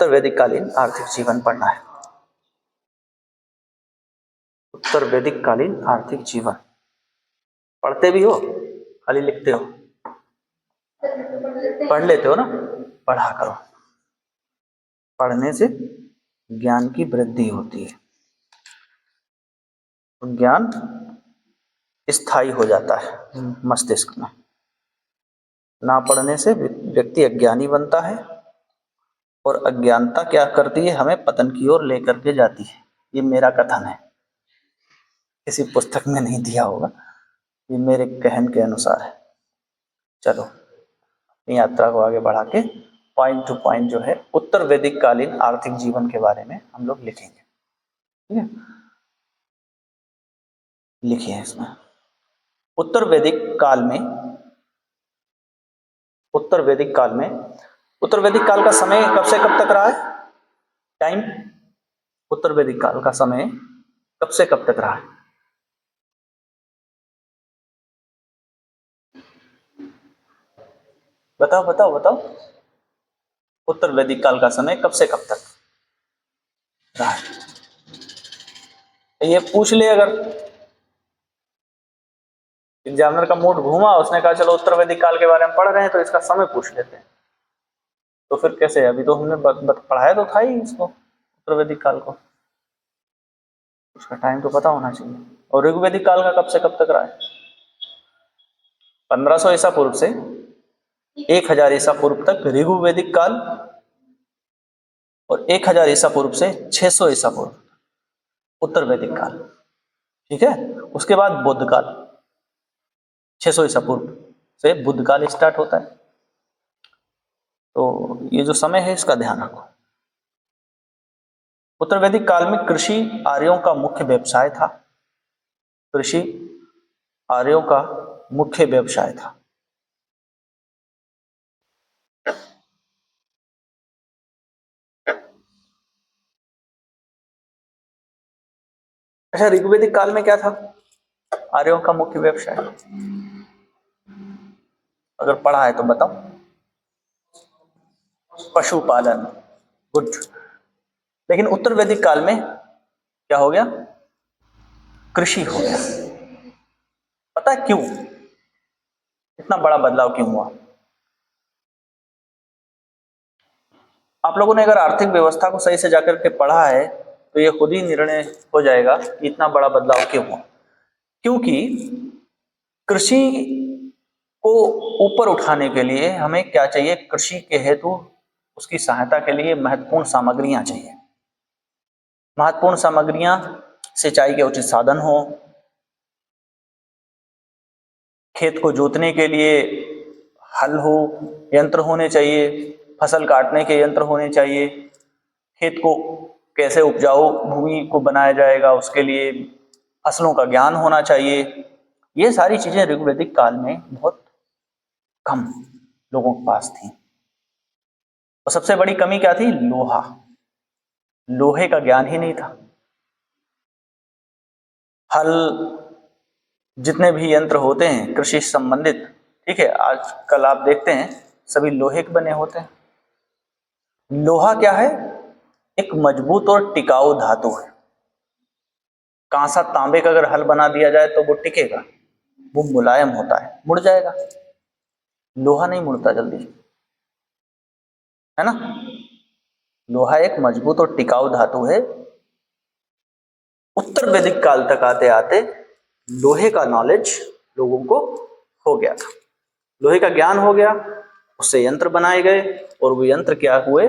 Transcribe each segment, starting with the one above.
उत्तर वैदिक कालीन आर्थिक जीवन पढ़ना है। उत्तर वैदिक कालीन आर्थिक जीवन पढ़ते भी हो, खाली लिखते हो? पढ़ लेते हो ना, पढ़ा करो। पढ़ने से ज्ञान की वृद्धि होती है, ज्ञान स्थायी हो जाता है मस्तिष्क में। ना पढ़ने से व्यक्ति अज्ञानी बनता है, और अज्ञानता क्या करती है, हमें पतन की ओर लेकर के जाती है। ये मेरा कथन है, किसी पुस्तक में नहीं दिया होगा, ये मेरे कहन के अनुसार है। चलो यात्रा को आगे बढ़ा के पॉइंट टू पॉइंट जो है उत्तर वैदिक कालीन आर्थिक जीवन के बारे में हम लोग लिखेंगे। ठीक है, लिखिए इसमें। उत्तर वैदिक काल में, उत्तर वैदिक काल में, उत्तर वैदिक काल का समय कब से कब तक रहा है? टाइम, उत्तर वैदिक काल का समय कब से कब तक रहा है? बताओ बताओ बताओ। उत्तर वैदिक काल का समय कब से कब तक रहा है? ये पूछ ले, अगर एग्जामिनर का मूड घूमा, उसने कहा चलो उत्तर वैदिक काल के बारे में पढ़ रहे हैं तो इसका समय पूछ लेते हैं, तो फिर कैसे? अभी तो हमने पढ़ाया तो था ही इसको, उत्तर वैदिक काल को, उसका टाइम तो पता होना चाहिए। और ऋग्वैदिक काल का कब से कब तक रहा है? 1500 ईसा पूर्व से 1000 ईसा पूर्व तक ऋग्वैदिक काल, और 1000 ईसा पूर्व से 600 ईसा पूर्व उत्तर वैदिक काल। ठीक है, उसके बाद बुद्ध काल, 600 ईसा पूर्व से बुद्ध काल स्टार्ट होता है। तो ये जो समय है इसका ध्यान रखो। उत्तर वैदिक काल में कृषि आर्यों का मुख्य व्यवसाय था। कृषि आर्यों का मुख्य व्यवसाय था। अच्छा, ऋग्वैदिक काल में क्या था आर्यों का मुख्य व्यवसाय? अगर पढ़ा है तो बताओ। पशुपालन, गुड। लेकिन उत्तर वैदिक काल में क्या हो गया? कृषि हो गया। पता है क्यों? इतना बड़ा बदलाव क्यों हुआ? आप लोगों ने अगर आर्थिक व्यवस्था को सही से जाकर के पढ़ा है तो ये खुद ही निर्णय हो जाएगा कि इतना बड़ा बदलाव क्यों हुआ। क्योंकि कृषि को ऊपर उठाने के लिए हमें क्या चाहिए? कृषि के हेतु उसकी सहायता के लिए महत्वपूर्ण सामग्रियां चाहिए। महत्वपूर्ण सामग्रियां सिंचाई के उचित साधन हो, खेत को जोतने के लिए हल हो, यंत्र होने चाहिए, फसल काटने के यंत्र होने चाहिए, खेत को कैसे उपजाऊ भूमि को बनाया जाएगा उसके लिए फसलों का ज्ञान होना चाहिए। ये सारी चीजें ऋग्वैदिक काल में बहुत कम लोगों के पास थी। और सबसे बड़ी कमी क्या थी? लोहा, लोहे का ज्ञान ही नहीं था। हल, जितने भी यंत्र होते हैं कृषि से संबंधित, ठीक है, आजकल आप देखते हैं सभी लोहे के बने होते हैं। लोहा क्या है? एक मजबूत और टिकाऊ धातु है। कांसा तांबे का अगर हल बना दिया जाए तो वो टिकेगा, वो मुलायम होता है, मुड़ जाएगा। लोहा नहीं मुड़ता जल्दी, है ना। लोहा एक मजबूत और टिकाऊ धातु है। उत्तर वैदिक काल तक आते आते लोहे का नॉलेज लोगों को हो गया था, लोहे का ज्ञान हो गया, उससे यंत्र बनाए गए, और वो यंत्र क्या हुए?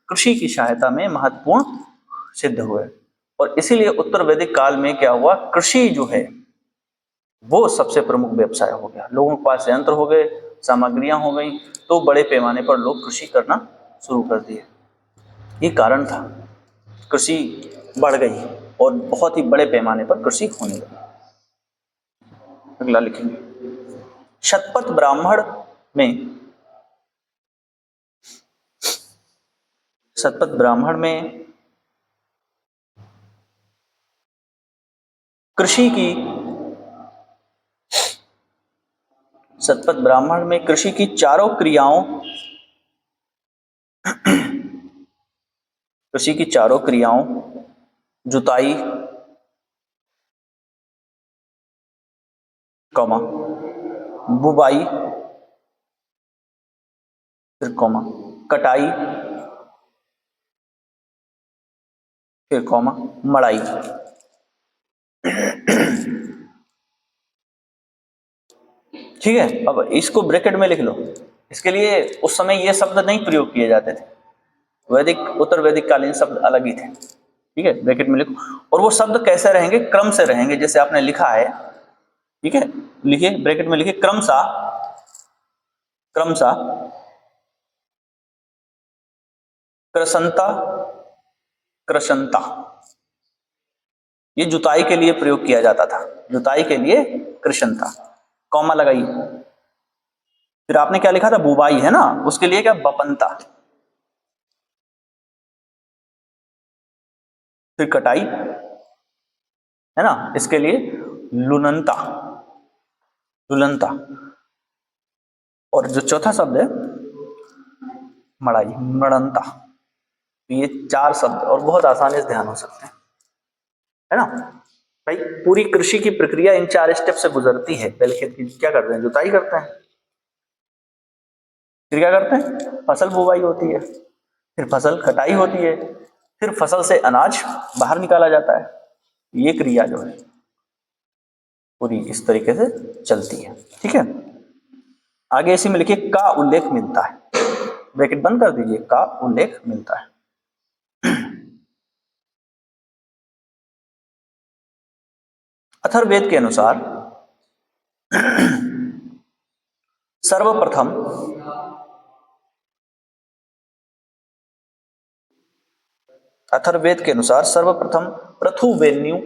कृषि की सहायता में महत्वपूर्ण सिद्ध हुए। और इसीलिए उत्तर वैदिक काल में क्या हुआ? कृषि जो है वो सबसे प्रमुख व्यवसाय हो गया। लोगों के पास यंत्र हो गए, सामग्रियां हो गई, तो बड़े पैमाने पर लोग कृषि करना शुरू कर दिए। ये कारण था, कृषि बढ़ गई और बहुत ही बड़े पैमाने पर कृषि होने लगी। अगला लिखेंगे। शतपथ ब्राह्मण में, शतपथ ब्राह्मण में कृषि की, शतपथ ब्राह्मण में कृषि की चारों क्रियाओं कृषि की चारों क्रियाओं, जुताई, कॉमा, बुवाई, फिर कॉमा, कटाई, फिर कॉमा, मड़ाई। ठीक है, अब इसको ब्रैकेट में लिख लो। इसके लिए उस समय ये शब्द नहीं प्रयोग किए जाते थे, वैदिक उत्तर वैदिक कालीन शब्द अलग ही थे। ठीक है, ब्रैकेट में लिखो। और वो शब्द कैसे रहेंगे? क्रम से रहेंगे, जैसे आपने लिखा है। ठीक है, लिखिए, ब्रैकेट में लिखिए, क्रमशः, क्रमशः, कृषंता, कृषंता। ये जुताई के लिए प्रयोग किया जाता था, जुताई के लिए कृषंता, कॉमा लगाइए। फिर आपने क्या लिखा था? बुवाई, है ना, उसके लिए क्या? बपंता। फिर कटाई, है ना, इसके लिए लुनंता, लुलंता। और जो चौथा शब्द है मड़ाई, मड़ंता। ये 4 शब्द और बहुत आसानी से ध्यान हो सकते हैं, है ना भाई। पूरी कृषि की प्रक्रिया इन 4 स्टेप से गुजरती है। पहले खेत की क्या करते हैं? जुताई करते हैं। फिर क्या करते हैं? फसल बुवाई होती है। फिर फसल कटाई होती है। फिर फसल से अनाज बाहर निकाला जाता है। ये क्रिया जो है पूरी इस तरीके से चलती है। ठीक है, आगे इसी में लिखिए, का उल्लेख मिलता है। ब्रैकेट बंद कर दीजिए, का उल्लेख मिलता है। अथर्ववेद के अनुसार सर्वप्रथम अथर्ववेद के अनुसार सर्वप्रथम पृथुवेन्यु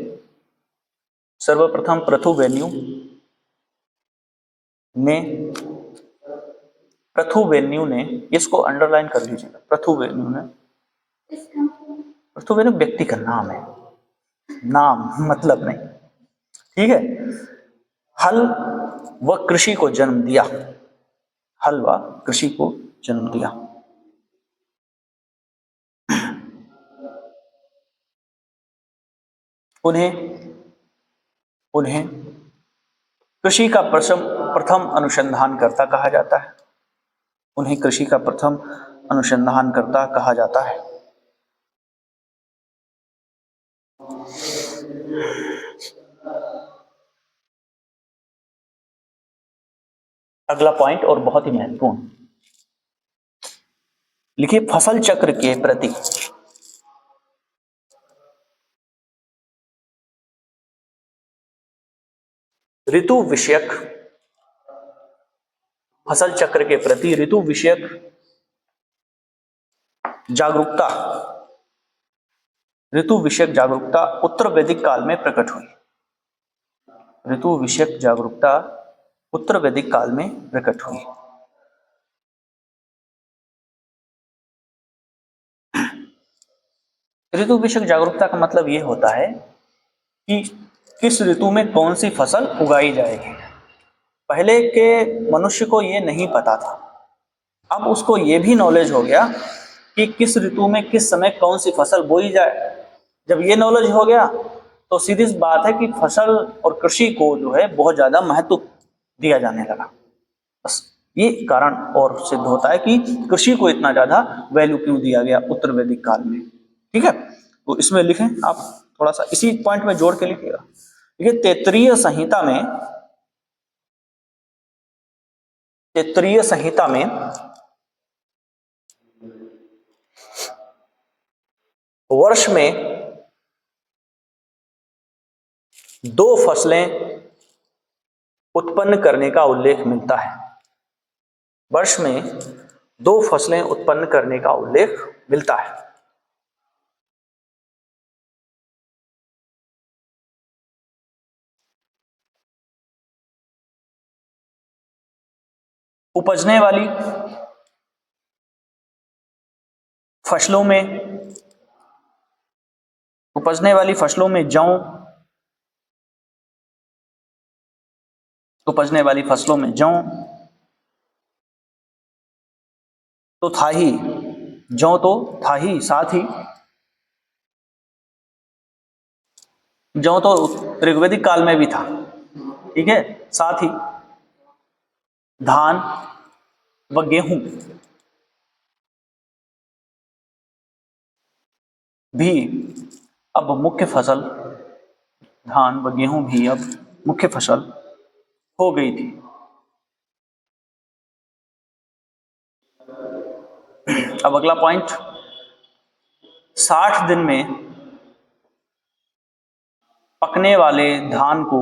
ने इसको अंडरलाइन कर लीजिएगा। पृथुवेन्यु व्यक्ति का नाम है, नाम मतलब नहीं। ठीक है, हल व कृषि को जन्म दिया, हल व कृषि को जन्म दिया। उन्हें उन्हें कृषि का प्रथम अनुसंधानकर्ता कहा जाता है। उन्हें कृषि का प्रथम अनुसंधानकर्ता कहा जाता है। अगला पॉइंट और बहुत ही महत्वपूर्ण, लिखिए, फसल चक्र के प्रति ऋतु विषयक, फसल चक्र के प्रति ऋतु विषयक जागरूकता, ऋतु विषयक जागरूकता उत्तर वैदिक काल में प्रकट हुई। ऋतु विषयक जागरूकता उत्तर वैदिक काल में प्रकट हुई। ऋतु विषयक जागरूकता का मतलब यह होता है कि किस ऋतु में कौन सी फसल उगाई जाएगी। पहले के मनुष्य को यह नहीं पता था, अब उसको यह भी नॉलेज हो गया कि किस ऋतु में किस समय कौन सी फसल बोई जाए। जब ये नॉलेज हो गया तो सीधी सी बात है कि फसल और कृषि को जो है बहुत ज्यादा महत्व दिया जाने लगा। बस ये कारण और सिद्ध होता है कि कृषि को इतना ज्यादा वैल्यू क्यों दिया गया उत्तर वैदिक काल में। ठीक है, तो इसमें लिखें आप, थोड़ा सा इसी पॉइंट में जोड़ के लिखिएगा। देखिए, तैत्तिरीय संहिता में वर्ष में 2 फसलें उत्पन्न करने का उल्लेख मिलता है। वर्ष में 2 फसलें उत्पन्न करने का उल्लेख मिलता है। उपजने वाली फसलों में जौ, उपजने वाली फसलों में जौ तो था ही, जौ तो था ही, साथ ही जौ तो ऋग्वैदिक काल में भी था, ठीक है। साथ ही धान व गेहूं भी अब मुख्य फसल, धान व गेहूं भी अब मुख्य फसल हो गई थी। अब अगला पॉइंट, 60 दिन में पकने वाले धान को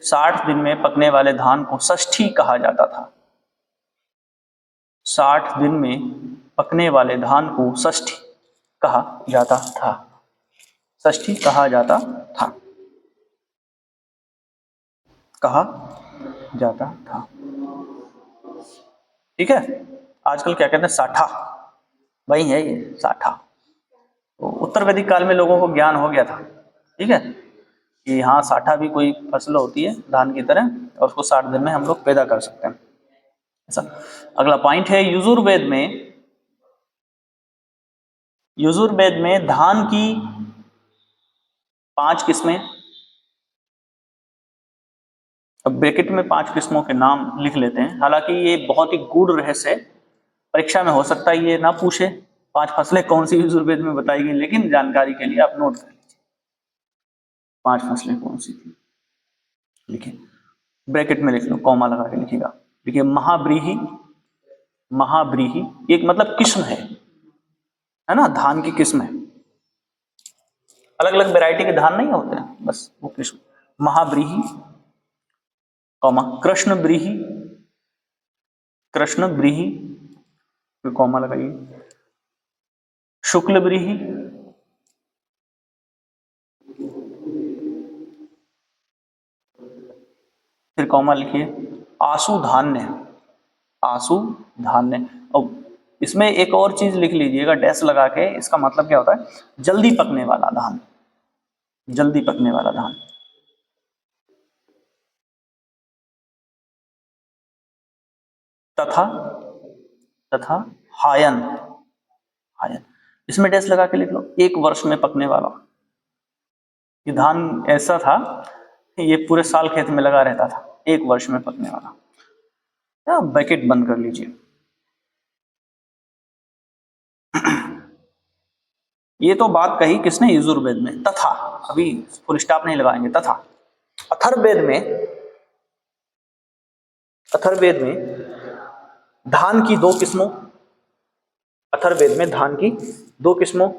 60 दिन में पकने वाले धान को षष्ठी कहा जाता था। 60 दिन में पकने वाले धान को षष्ठी कहा जाता था। षष्ठी कहा जाता था, कहा जाता था, ठीक है। आजकल क्या कहते हैं, साठा, वही है ये साठा। तो उत्तर वैदिक काल में लोगों को ज्ञान हो गया था, ठीक है, कि हाँ साठा भी कोई फसल होती है धान की तरह, और उसको 60 दिन में हम लोग पैदा कर सकते हैं, ऐसा। अगला पॉइंट है, यजुर्वेद में धान की 5 किस्में, अब ब्रैकेट में 5 किस्मों के नाम लिख लेते हैं। हालांकि ये बहुत ही गूढ़ रहस्य है, परीक्षा में हो सकता है ये ना पूछे 5 फसलें कौन सी यजुर्वेद में बताई गई, लेकिन जानकारी के लिए आप नोट कर लीजिए 5 फसलें कौन सी थी। लिखिए, ब्रैकेट में लिख लो, कॉमा लगा के लिखिएगा। देखिए, महाब्रीही, महाब्रीही एक मतलब किस्म है ना, धान की किस्म है। अलग अलग वैरायटी के धान नहीं होते हैं, बस वो किस्म। महाब्रीही, कॉमा कृष्ण ब्रीही, कृष्ण ब्रीही, फिर कॉमा लगाइए, शुक्ल ब्रीही, फिर कॉमा लिखिए, आसु धान्य, आसु धान्य। अब इसमें एक और चीज लिख लीजिएगा डैश लगा के, इसका मतलब क्या होता है, जल्दी पकने वाला धान, जल्दी पकने वाला धान। तथा, तथा हायन, हायन, इसमें डैश लगा के लिख लो, 1 वर्ष में पकने वाला। ये धान ऐसा था, ये पूरे साल खेत में लगा रहता था, 1 वर्ष में पकने वाला। ब्रैकेट बंद कर लीजिए। ये तो बात कही किसने, यजुर्वेद में। तथा, अभी फुल स्टॉप नहीं लगाएंगे, तथा अथर्ववेद में, अथर्ववेद में धान की 2 किस्मों, अथर्ववेद में धान की 2 किस्मों,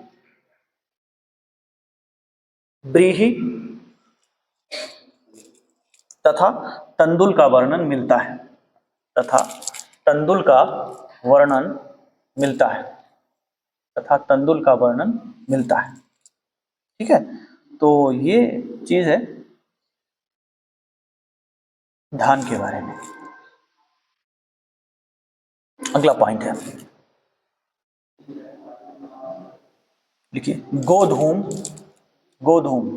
ब्रीही तथा तंदुल का वर्णन मिलता है, तथा तंदुल का वर्णन मिलता है, तथा तंदुल का वर्णन मिलता है, ठीक है। तो ये चीज है धान के बारे में। अगला पॉइंट है, लिखिए, गोधूम, गोधूम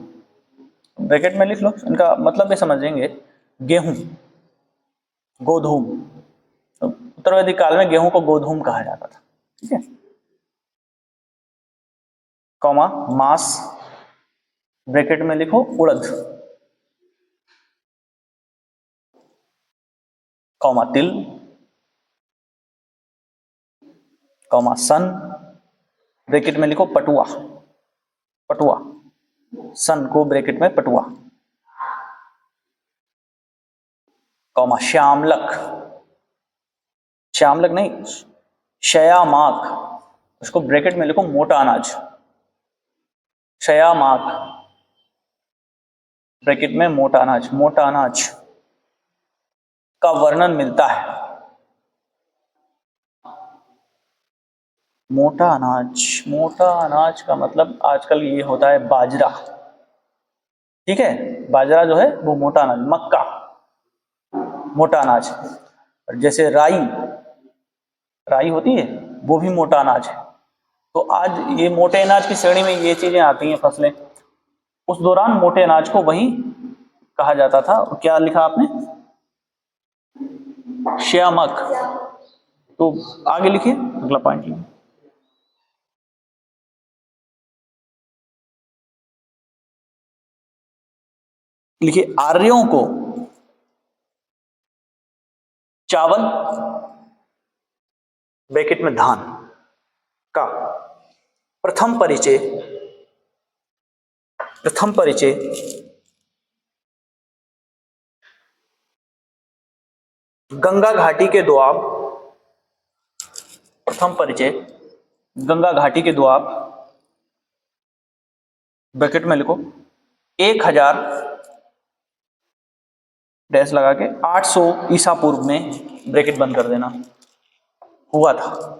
ब्रैकेट में लिख लो, इनका मतलब भी समझेंगे। गेहूं, गोधूम, उत्तर वैदिक काल में गेहूं को गोधूम कहा जाता था, ठीक है। कॉमा मास, ब्रैकेट में लिखो उड़द, कॉमा तिल, कॉमा सन, ब्रैकेट में लिखो पटुआ, पटुआ, सन को ब्रैकेट में पटुआ, कॉमा श्यामलक, श्यामलक नहीं, शयामाक, उसको ब्रैकेट में लिखो मोटा अनाज, शयामाक, ब्रैकेट में मोटा अनाज, मोटा अनाज का वर्णन मिलता है। मोटा अनाज, मोटा अनाज का मतलब आजकल ये होता है बाजरा, ठीक है। बाजरा जो है वो मोटा अनाज, मक्का मोटा अनाज, जैसे राई, राई होती है वो भी मोटा अनाज है। तो आज ये मोटे अनाज की श्रेणी में ये चीजें आती हैं फसलें। उस दौरान मोटे अनाज को वही कहा जाता था। क्या लिखा आपने, श्यामक। तो आगे लिखिए, अगला पॉइंट लिखिए। लिखिए, आर्यों को चावल ब्रैकेट में धान का प्रथम परिचय गंगा घाटी के दोआब, प्रथम परिचय गंगा घाटी के दोआब, ब्रैकेट में लिखो 1000 डैश लगा के 800 ईसा पूर्व में, ब्रैकेट बंद कर देना, हुआ था।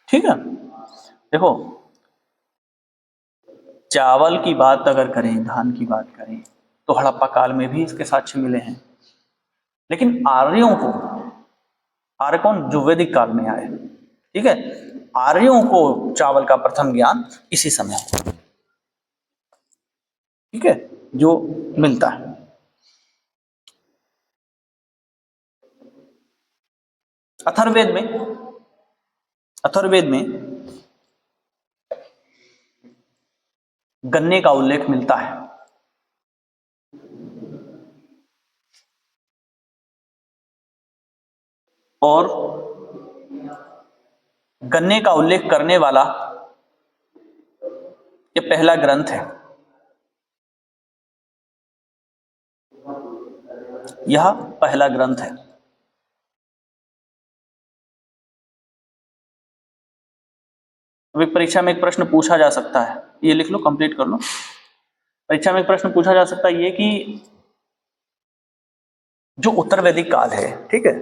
ठीक है, देखो चावल की बात अगर करें, धान की बात करें, तो हड़प्पा काल में भी इसके साक्ष्य मिले हैं। लेकिन आर्यों को, आर्य कौन, जो वैदिक काल में आए, ठीक है, आर्यों को चावल का प्रथम ज्ञान इसी समय, ठीक है, जो मिलता है। अथर्ववेद में गन्ने का उल्लेख मिलता है। और गन्ने का उल्लेख करने वाला ये पहला ग्रंथ है। यह पहला ग्रंथ है। अभी परीक्षा में एक प्रश्न पूछा जा सकता है, ये लिख लो, कंप्लीट कर लो। परीक्षा में एक प्रश्न पूछा जा सकता है ये कि जो उत्तर वैदिक काल है, ठीक है,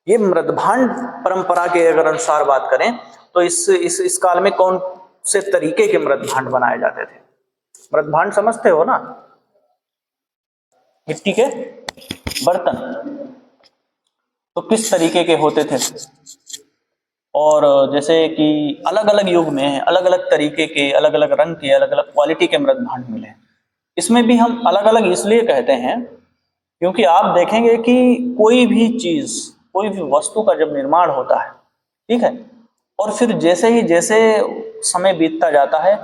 ये मृदभांड परंपरा के अगर अनुसार बात करें तो इस काल में कौन से तरीके के मृदभांड बनाए जाते थे? मृदभांड समझते हो ना, मिट्टी के बर्तन, तो किस तरीके के होते थे? और जैसे कि अलग अलग युग में अलग अलग तरीके के, अलग अलग रंग के, अलग अलग क्वालिटी के मृदभांड मिले। इसमें भी हम अलग अलग इसलिए कहते हैं क्योंकि आप देखेंगे कि कोई भी चीज, कोई भी वस्तु का जब निर्माण होता है, ठीक है, और फिर जैसे समय बीतता जाता है,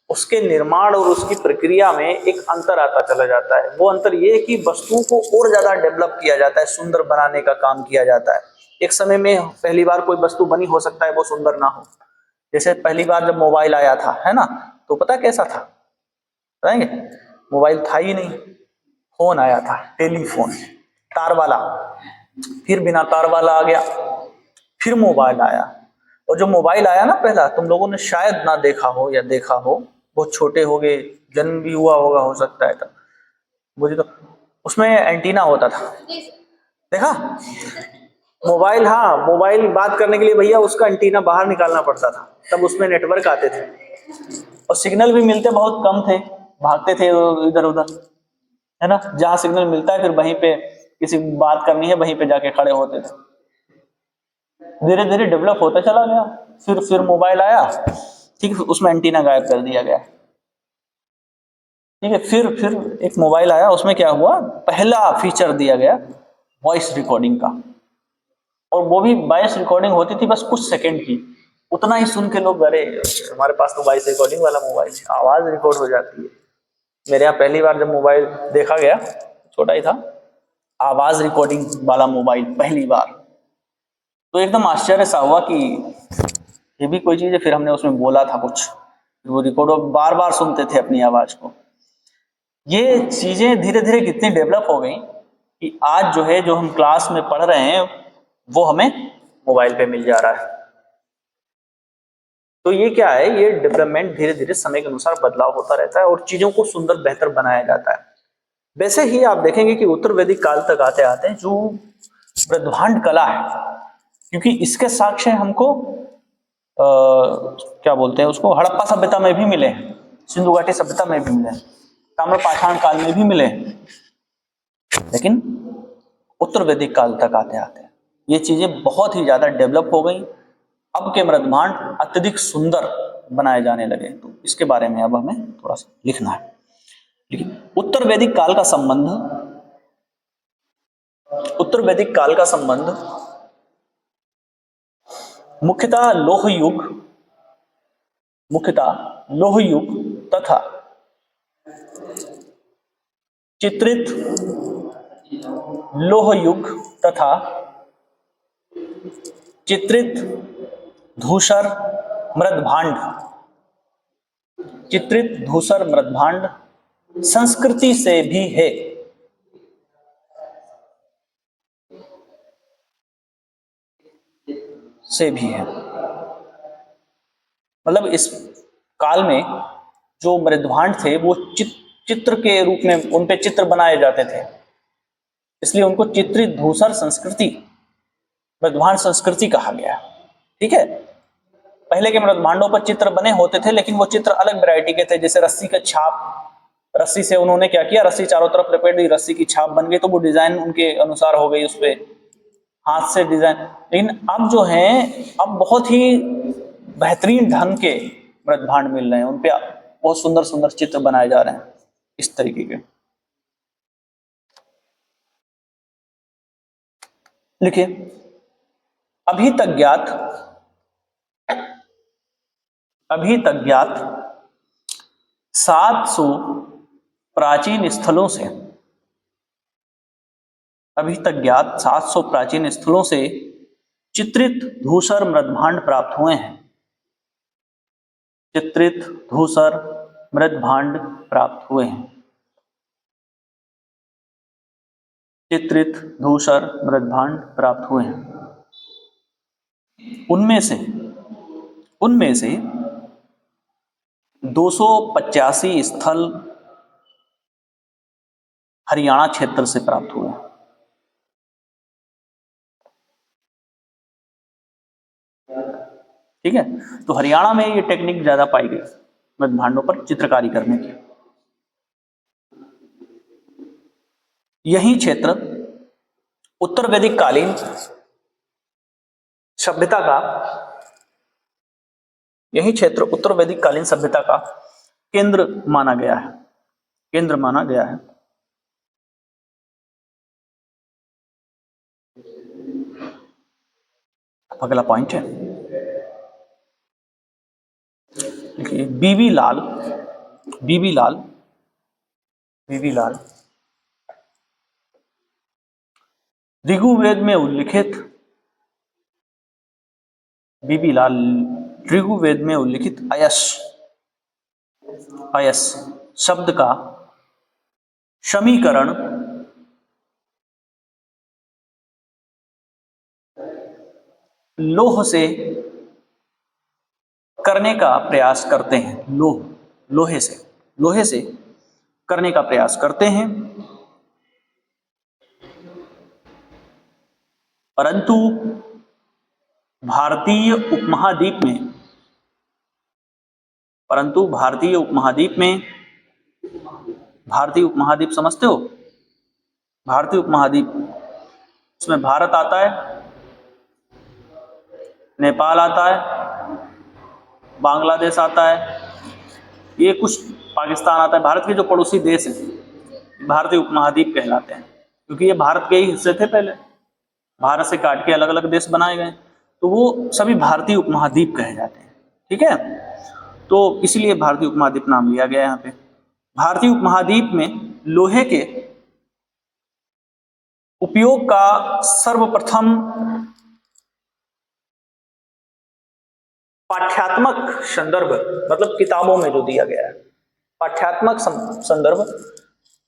उसके निर्माण और उसकी प्रक्रिया में एक अंतर आता चला जाता है। वो अंतर ये है कि वस्तु को और ज्यादा डेवलप किया जाता है, सुंदर बनाने का काम किया जाता है। एक समय में पहली बार कोई वस्तु बनी, हो सकता है वो सुंदर ना हो। जैसे पहली बार जब मोबाइल आया था, है ना, तो पता कैसा था, बताएंगे? मोबाइल था ही नहीं, फोन आया था, टेलीफोन, तार वाला, फिर बिना तार वाला आ गया, फिर मोबाइल आया। और जो मोबाइल आया ना पहला, तुम लोगों ने शायद ना देखा हो या देखा हो, बहुत छोटे हो गए, जन्म भी हुआ होगा हो सकता है तब, मुझे तो उसमें एंटीना होता था, देखा? मोबाइल, हाँ, मोबाइल बात करने के लिए भैया उसका एंटीना बाहर निकालना पड़ता था, तब उसमें नेटवर्क आते थे और सिग्नल भी मिलते बहुत कम थे, भागते थे इधर उधर, है ना, जहां सिग्नल मिलता है फिर वहीं पे किसी बात करनी है, वहीं पे जाके खड़े होते थे। धीरे धीरे डेवलप होता चला गया, फिर मोबाइल आया, ठीक है, उसमें एंटीना गायब कर दिया गया, ठीक है, फिर एक मोबाइल आया, उसमें क्या हुआ, पहला फीचर दिया गया वॉइस रिकॉर्डिंग का, और वो भी वॉइस रिकॉर्डिंग होती थी बस कुछ सेकंड की, उतना ही सुन के लोग, अरे हमारे पास तो वॉइस रिकॉर्डिंग वाला मोबाइल है, आवाज रिकॉर्ड हो जाती है। मेरे यहाँ पहली बार जब मोबाइल देखा गया, छोटा ही था, आवाज रिकॉर्डिंग वाला मोबाइल पहली बार, तो एकदम आश्चर्य सा हुआ कि ये भी कोई चीज है। फिर हमने उसमें बोला था कुछ, वो रिकॉर्ड बार बार सुनते थे अपनी आवाज को। ये चीजें धीरे धीरे कितनी डेवलप हो गई कि आज जो है, जो हम क्लास में पढ़ रहे हैं, वो हमें मोबाइल पे मिल जा रहा है। तो ये क्या है, ये डेवलपमेंट धीरे धीरे समय के अनुसार बदलाव होता रहता है और चीजों को सुंदर बेहतर बनाया जाता है। वैसे ही आप देखेंगे कि उत्तर वैदिक काल तक आते आते जो मृदभांड कला है, क्योंकि इसके साक्ष्य हमको क्या बोलते हैं उसको, हड़प्पा सभ्यता में भी मिले हैं, सिंधु घाटी सभ्यता में भी मिले हैं, ताम्रपाषाण काल में भी मिले हैं, लेकिन उत्तर वैदिक काल तक आते आते ये चीजें बहुत ही ज्यादा डेवलप हो गई। अब के मृदभांड अत्यधिक सुंदर बनाए जाने लगे, तो इसके बारे में अब हमें थोड़ा सा लिखना है। लेकिन उत्तर वैदिक काल का संबंध मुख्यतः लौह युग तथा चित्रित लौह युग तथा चित्रित धूसर मृदभांड, चित्रित धूसर मृदभांड संस्कृति से भी है। से भी है मतलब इस काल में जो मृदभांड थे वो चित्र के रूप में उन पे चित्र बनाए जाते थे, इसलिए उनको चित्रित धूसर संस्कृति, मृदभांड संस्कृति कहा गया। ठीक है, पहले के मृदभांडों पर चित्र बने होते थे, लेकिन वो चित्र अलग वैरायटी के थे, जैसे रस्सी का छाप, रस्सी से उन्होंने क्या किया, रस्सी चारों तरफ लपेट दी, रस्सी की छाप बन गई, तो वो डिजाइन उनके अनुसार हो गई, उस पर हाथ से डिजाइन। लेकिन अब जो है, अब बहुत ही बेहतरीन ढंग के मृदभांड मिल रहे हैं, उनपे बहुत सुंदर सुंदर चित्र बनाए जा रहे हैं इस तरीके के। लिखिए, अभी तक ज्ञात 700 प्राचीन स्थलों से, अभी तक ज्ञात 700 प्राचीन स्थलों से चित्रित धूसर मृदभांड प्राप्त हुए हैं। चित्रित धूसर मृदभांड प्राप्त हुए हैं। चित्रित धूसर मृदभांड प्राप्त हुए हैं। उनमें से 285 स्थल हरियाणा क्षेत्र से प्राप्त हुए हैं। ठीक है, तो हरियाणा में ये टेक्निक ज्यादा पाई गई मृदभांडों पर चित्रकारी करने की। यही क्षेत्र उत्तर वैदिक कालीन सभ्यता का, यही क्षेत्र उत्तर वैदिक कालीन सभ्यता का केंद्र माना गया है, केंद्र माना गया है। अगला पॉइंट है, देखिए, बीबी लाल ऋग्वेद में उल्लिखित, बीबी लाल ऋग्वेद में उल्लिखित अयस शब्द का समीकरण लोह से करने का प्रयास करते हैं। लोहे से करने का प्रयास करते हैं, परंतु भारतीय उपमहाद्वीप समझते हो? भारतीय उपमहाद्वीप, इसमें भारत आता है, नेपाल आता है, बांग्लादेश आता है, ये कुछ पाकिस्तान आता है। भारत के जो पड़ोसी देश हैं भारतीय उपमहाद्वीप कहलाते हैं, क्योंकि ये भारत के ही हिस्से थे पहले, भारत से काट के अलग अलग देश बनाए गए, तो वो सभी भारतीय उपमहाद्वीप कहे जाते हैं। ठीक है, तो इसीलिए भारतीय उपमहाद्वीप नाम लिया गया यहाँ पे। भारतीय उपमहाद्वीप में लोहे के उपयोग का सर्वप्रथम पाठ्यात्मक संदर्भ, मतलब किताबों में जो दिया गया है, पाठ्यात्मक संदर्भ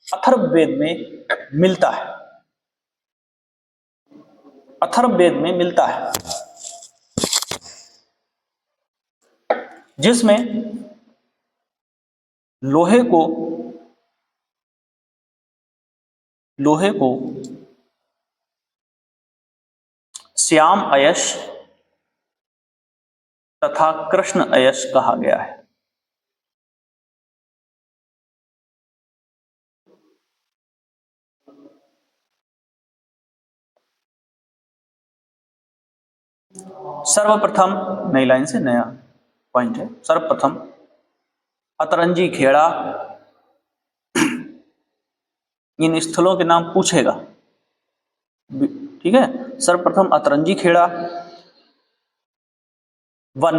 अथर्ववेद में मिलता है। अथर्ववेद में मिलता है, जिसमें लोहे को श्याम अयश तथा कृष्ण अयश कहा गया है। सर्वप्रथम, नई लाइन से नया पॉइंट है, सर्वप्रथम अतरंजी खेड़ा, इन स्थलों के नाम पूछेगा। ठीक है, सर्वप्रथम अतरंजी खेड़ा व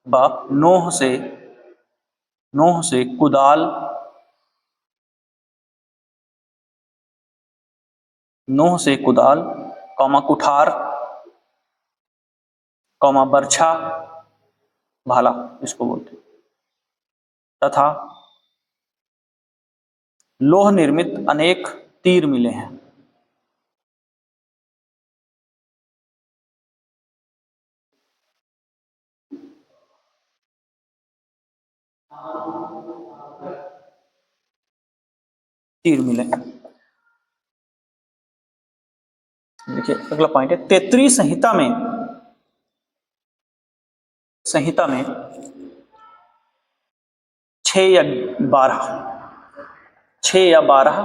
व नोह से कुदाल, कौमा कुठार, कौमा बर्छा, भाला इसको बोलते हैं, तथा लोह निर्मित अनेक तीर मिले हैं। तीर मिले हैं। देखिए अगला पॉइंट है, तैत्तिरीय संहिता में 6 या 12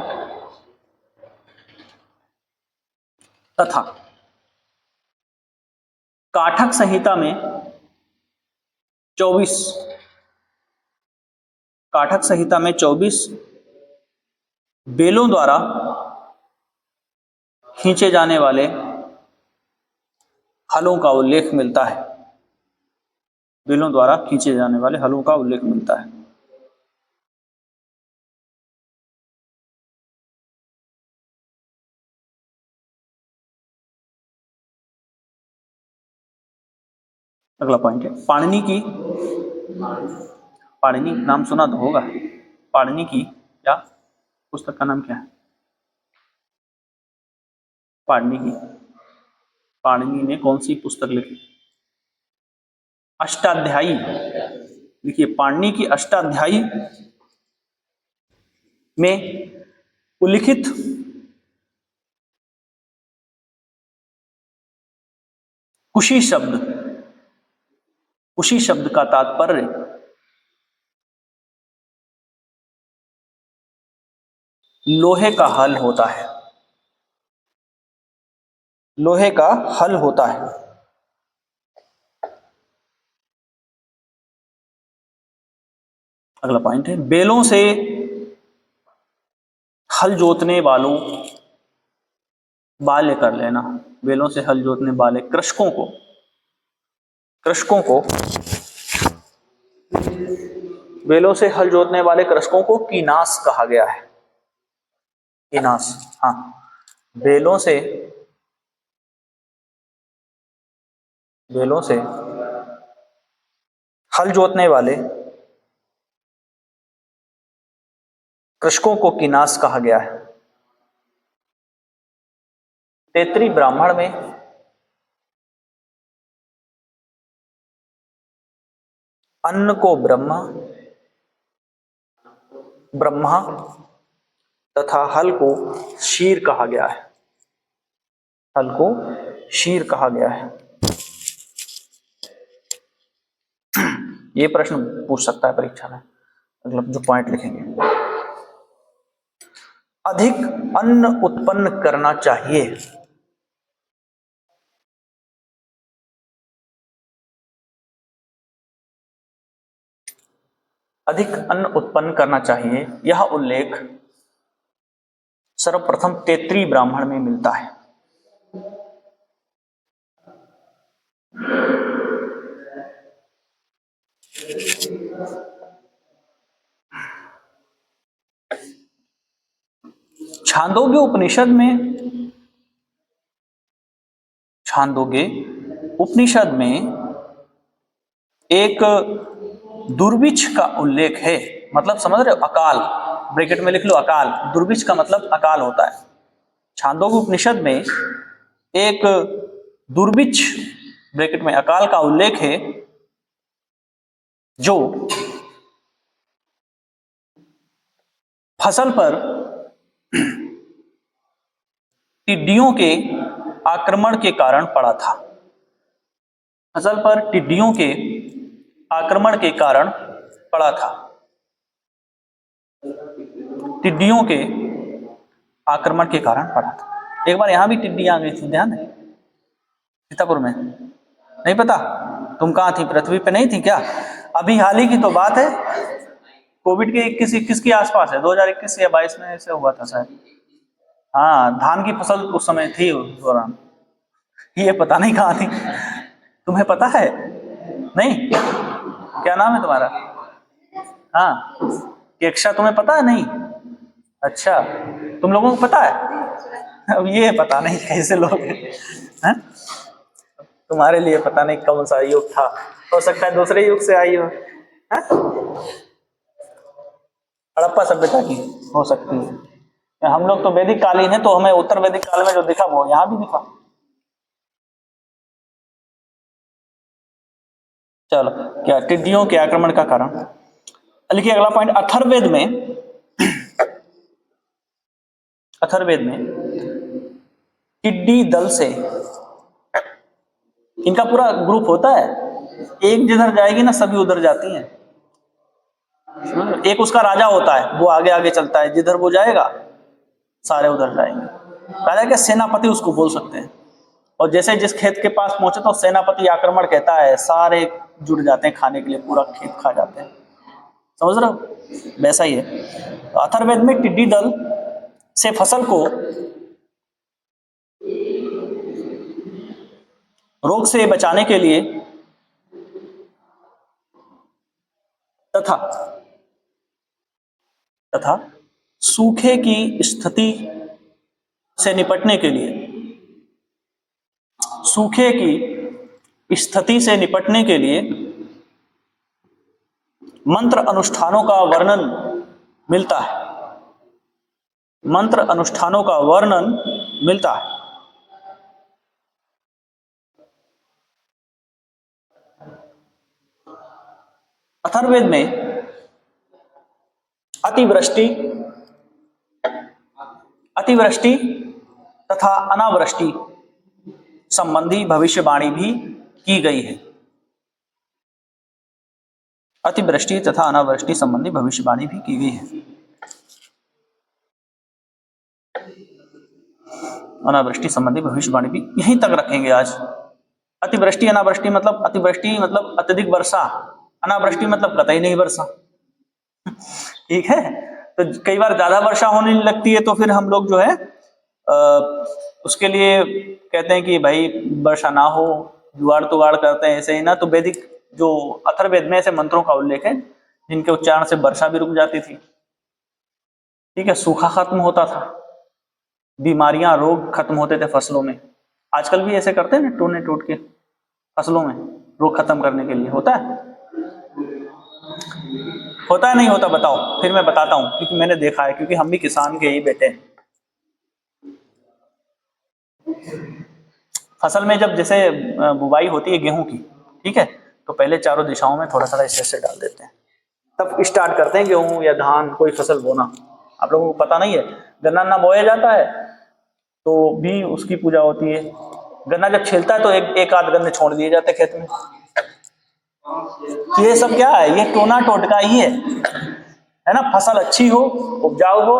तथा काठक संहिता में 24 बेलों द्वारा खींचे जाने वाले हलों का उल्लेख मिलता है। बेलों द्वारा खींचे जाने वाले हलों का उल्लेख मिलता है। अगला पॉइंट है, पाणिनि नाम सुना तो होगा। पाणिनि की क्या पुस्तक का नाम क्या है? पाणिनि ने कौन सी पुस्तक लिखी? अष्टाध्यायी। देखिए पाणिनि की अष्टाध्यायी में उल्लिखित कुशी शब्द का तात्पर्य लोहे का हल होता है। लोहे का हल होता है। अगला पॉइंट है, बेलों से हल जोतने वालों, बाल्य कर लेना, बेलों से हल जोतने वाले कृषकों को बेलों से हल जोतने वाले कृषकों को कीनास कहा गया है। कीनास, हाँ, बेलों से हल जोतने वाले कृषकों को कीनास कहा गया है। तैत्तिरीय ब्राह्मण में अन्न को ब्रह्मा तथा हल को शीर कहा गया है। हल को शीर कहा गया है। ये प्रश्न पूछ सकता है परीक्षा में, मतलब जो पॉइंट लिखेंगे। अधिक अन्न उत्पन्न करना चाहिए। अधिक अन्न उत्पन्न करना चाहिए, यह उल्लेख सर्वप्रथम तैत्तिरीय ब्राह्मण में मिलता है। छांदोग्य उपनिषद में एक दुर्भिक्ष का उल्लेख है। मतलब समझ रहे हो, अकाल, ब्रैकेट में लिख लो अकाल। दुर्भिक्ष का मतलब अकाल होता है। छांदोग्य उपनिषद में एक दुर्भिक्ष, ब्रैकेट में अकाल का उल्लेख है, जो फसल पर टिड्डियों के आक्रमण के कारण पड़ा था। फसल पर टिड्डियों के आक्रमण के कारण पड़ा था। टिड्डियों के आक्रमण के कारण पड़ा था। एक बार यहां भी टिड्डी आ गई थी, ध्यान है, सीतापुर में। नहीं पता तुम कहां थी? पृथ्वी पे नहीं थी क्या? अभी हाल ही की तो बात है, कोविड के 21 के आसपास है, 2021 या 22 में ऐसे हुआ था शायद। हाँ, धान की फसल उस समय थी उस दौरान। ये पता नहीं कहां थी, तुम्हें पता है? नहीं, क्या नाम है तुम्हारा? हाँ, केक्षा तुम्हें पता है? नहीं, अच्छा, तुम लोगों को पता है? अब ये पता नहीं कैसे लोग हैं, तुम्हारे लिए पता नहीं कौन सा युग था, हो सकता है दूसरे युग से आई हो, हैं? हड़प्पा सभ्यता की हो सकती है। हम लोग तो वैदिक कालीन है, तो हमें उत्तर वैदिक काल में जो दिखा वो यहाँ भी दिखा। चलो, क्या टिड्डियों के आक्रमण का कारण? लिखिए अगला पॉइंट, अथर्ववेद में टिड्डी दल से, इनका पूरा ग्रुप होता है, एक जिधर जाएगी ना सभी उधर जाती हैं। एक उसका राजा होता है, वो आगे आगे चलता है, जिधर वो जाएगा सारे उधर जाएंगे। राजा के सेनापति उसको बोल सकते हैं। और जैसे जिस खेत के पास पहुंचे तो सेनापति आक्रमण कहता है, सारे जुड़ जाते हैं खाने के लिए, पूरा खेत खा जाते हैं। समझ रहे हो? वैसा ही है। तो अथर्ववेद में टिड्डी दल से फसल को रोग से बचाने के लिए तथा तथा सूखे की स्थिति से निपटने के लिए, सूखे की स्थिति से निपटने के लिए मंत्र अनुष्ठानों का वर्णन मिलता है, मंत्र अनुष्ठानों का वर्णन मिलता है। अथर्ववेद में अतिवृष्टि तथा अनावृष्टि संबंधी भविष्यवाणी भी की गई है। अतिवृष्टि तथा अनावृष्टि संबंधी भविष्यवाणी भी की गई है। अनावृष्टि संबंधी भविष्यवाणी भी यहीं तक रखेंगे आज। अतिवृष्टि अनावृष्टि मतलब, अतिवृष्टि मतलब अत्यधिक वर्षा, अनावृष्टि मतलब कतई नहीं वर्षा। ठीक है, तो कई बार ज्यादा वर्षा होने लगती है तो फिर हम लोग जो है उसके लिए कहते हैं कि भाई वर्षा ना हो, जुगाड़ तुगाड़ करते हैं ऐसे ही ना। तो वैदिक जो अथर्ववेद में ऐसे मंत्रों का उल्लेख है जिनके उच्चारण से वर्षा भी रुक जाती थी। ठीक है, सूखा खत्म होता था, बीमारियां रोग खत्म होते थे फसलों में। आजकल भी ऐसे करते हैं ना, टोने टोट के फसलों में रोग खत्म करने के लिए। होता है? होता है नहीं होता? बताओ, फिर मैं बताता हूं, क्योंकि मैंने देखा है, क्योंकि हम भी किसान के ही बेटे हैं। फसल में जब जैसे बुवाई होती है गेहूं की, ठीक है, तो पहले चारों दिशाओं में थोड़ा थोड़ा ऐसे डाल देते हैं, तब स्टार्ट करते हैं गेहूं या धान कोई फसल बोना। आप लोगों को पता नहीं है, गन्ना ना बोया जाता है तो भी उसकी पूजा होती है। गन्ना जब छिलता है तो एक आध गन्ने छोड़ दिए जाते खेत में। ये सब क्या है? ये टोना टोटका ही है ना। फसल अच्छी हो, उपजाऊ हो,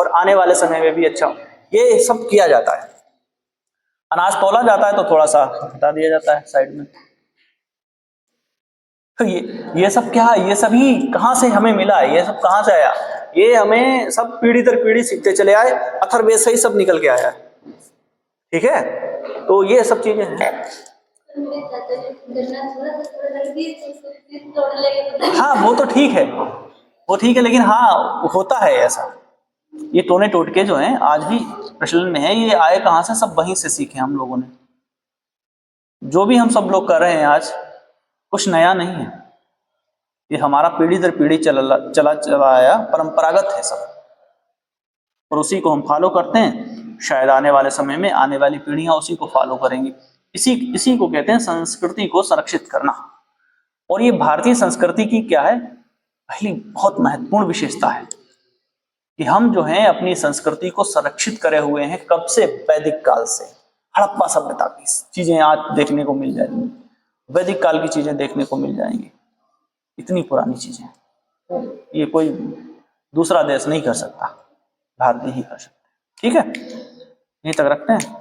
और आने वाले समय में भी अच्छा हो, ये सब किया जाता है। अनाज तोला जाता है तो थोड़ा सा हटा दिया जाता है साइड में। तो ये सब क्या है? ये सभी कहां से हमें मिला है? ये सब कहां से आया? ये हमें सब पीढ़ी दर पीढ़ी सीखते चले आए, अथर्ववेद से ही सब निकल के आया है। ठीक है, तो ये सब चीजें हैं। हाँ वो तो ठीक है, वो ठीक है, लेकिन हाँ होता है ऐसा। ये टोने टोटके जो हैं आज भी प्रचलन में है, ये आए कहां से? सब वहीं से सीखे हम लोगों ने। जो भी हम सब लोग कर रहे हैं आज, कुछ नया नहीं है, ये हमारा पीढ़ी दर पीढ़ी चला आया, परंपरागत है सब, और उसी को हम फॉलो करते हैं। शायद आने वाले समय में आने वाली पीढ़ियां उसी को फॉलो करेंगी। इसी को कहते हैं संस्कृति को संरक्षित करना। और ये भारतीय संस्कृति की क्या है, पहली बहुत महत्वपूर्ण विशेषता है कि हम जो हैं अपनी संस्कृति को संरक्षित करे हुए हैं। कब से? वैदिक काल से। हड़प्पा सभ्यता की चीजें आज देखने को मिल जाएंगी, वैदिक काल की चीजें देखने को मिल जाएंगी। इतनी पुरानी चीजें ये कोई दूसरा देश नहीं कर सकता, भारत ही कर सकता है। ठीक है, यहीं तक रखते हैं।